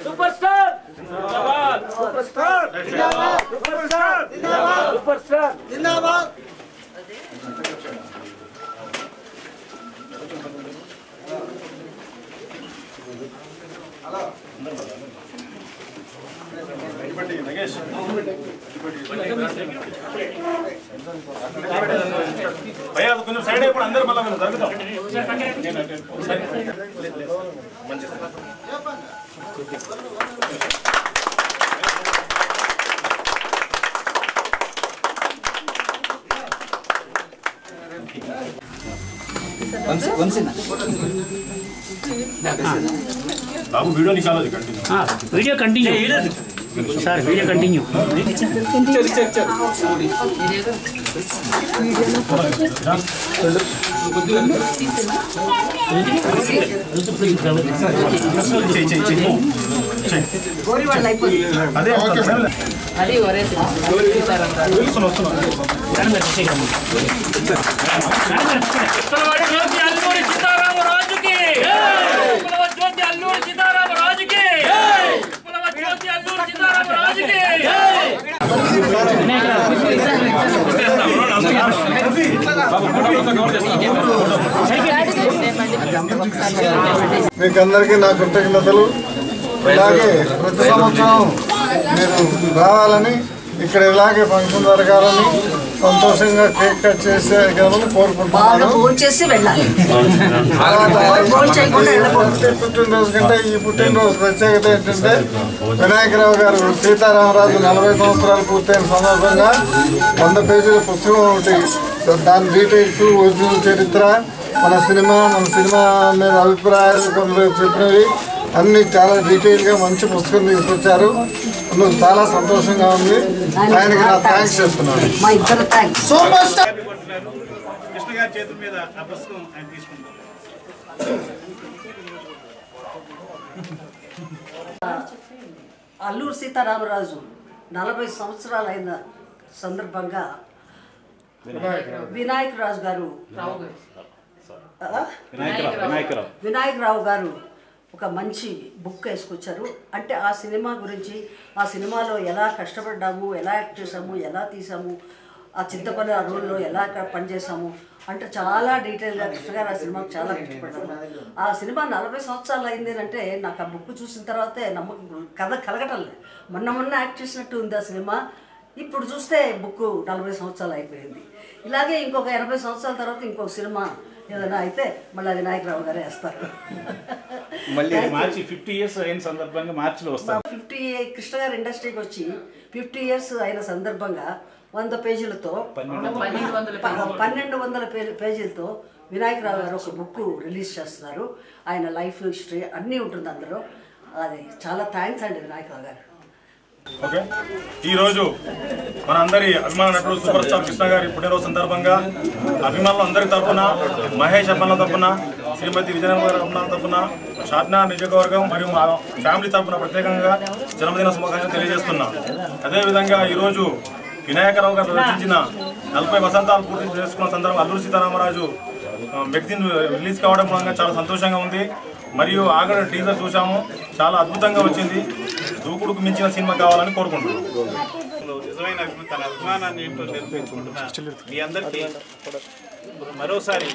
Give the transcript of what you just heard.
Superstar जिंदाबाद superstar जिंदाबाद superstar जिंदाबाद सुपरस्टार जिंदाबाद हेलो नगेश भैया కొంచెం సైడ్ అయిపోయి అందరూ మళ్ళా మనం జరుగుతాం మంచి बाबू वीडियो निकालो continue video continue sir video continue అది ఒరేసి మీకు అందరికీ నా కృతజ్ఞతలు. ఇలాగే ప్రతి సంవత్సరం మీరు రావాలని, ఇక్కడ ఇలాగే ఫంక్షన్ జరగాలని, సంతోషంగా కేక్ కట్ చేసే కోరుకుంటున్నాను. పుట్టినరోజు కంటే ఈ పుట్టినరోజు ప్రత్యేకత ఏంటంటే వినాయకరావు గారు సీతారామరాజు 40 సంవత్సరాలు పూర్తయిన సందర్భంగా 100 పేజీల పుస్తకం ఒకటి, దాని డీటెయిల్స్, ఒరిజినల్ చరిత్ర, మన సినిమా మీద అభిప్రాయాలు కొందరు చెప్పినవి అన్నీ చాలా డీటెయిల్గా మంచి పుస్తకం తీసుకొచ్చారు. అందుకు చాలా సంతోషంగా ఉంది. ఆయనకి నా థ్యాంక్స్ చెప్తున్నాను. కృష్ణ గారి చేతుల మీద ఆ పుస్తకం ఆయన తీసుకుంటారు. అల్లూరు సీతారామరాజు 40 సంవత్సరాలైన సందర్భంగా వినాయకరావు గారు ఒక మంచి బుక్ వేసుకొచ్చారు. అంటే ఆ సినిమా గురించి, ఆ సినిమాలో ఎలా కష్టపడ్డాము, ఎలా యాక్ట్ చేసాము, ఎలా తీసాము, ఆ చింతపల్లి ఆ రోల్లో ఎలా పనిచేసాము అంటే చాలా డీటెయిల్గా కృష్ణ గారు ఆ సినిమాకు చాలా కష్టపడ్డాము. ఆ సినిమా 40 సంవత్సరాలు అయింది అంటే నాకు ఆ బుక్ చూసిన తర్వాతే నమ్మకం కథ కలగటం లేదు. మొన్న యాక్ట్ చేసినట్టు ఉంది ఆ సినిమా. ఇప్పుడు చూస్తే బుక్ 40 సంవత్సరాలు అయిపోయింది. ఇలాగే ఇంకొక 80 సంవత్సరాల తర్వాత ఇంకొక సినిమా ఏదైనా అయితే మళ్ళీ వినాయకరావు గారే వేస్తారు. మళ్ళీ మార్చి 50 ఇయర్స్ అయిన సందర్భంగా మార్చిలో వస్తారు. 50 కృష్ణ గారు ఇండస్ట్రీకి వచ్చి 50 ఇయర్స్ అయిన సందర్భంగా 100 పేజీలతో 1200 పేజీలతో వినాయకరావు గారు ఒక బుక్ రిలీజ్ చేస్తున్నారు. ఆయన లైఫ్ హిస్టరీ అన్నీ ఉంటుంది అందులో. అది చాలా థ్యాంక్స్ అండి వినాయకరావు గారు. ఓకే, ఈరోజు మన అందరి అభిమాన నటుడు సూపర్ స్టార్ కృష్ణ గారి పుట్టినరోజు సందర్భంగా అభిమానులు అందరి తరఫున, మహేష్ అభిమానుల తరఫున, శ్రీమతి విజయనగరం గారి అభిమానుల తరఫున, షాద్నా నియోజకవర్గం మరియు మా ఫ్యామిలీ తరఫున ప్రత్యేకంగా జన్మదిన శుభాకాంక్షలు తెలియజేస్తున్నాం. అదేవిధంగా ఈరోజు వినాయకరావు గారు రచించిన 40 వసంతాలు పూర్తి చేసుకున్న సందర్భంగా అల్లూరు సీతారామరాజు మెగజిన్ రిలీజ్ కావడం మూలంగా చాలా సంతోషంగా ఉంది. మరియు ఆగడ టీజర్ చూసాము, చాలా అద్భుతంగా వచ్చింది. దూకుడుకు మించిన సినిమా కావాలని కోరుకుంటున్నాను. నిజమైన తన అభిమానాన్ని ఏంటో నిరూపించుకుంటున్నా మీ అందరికీ మరోసారి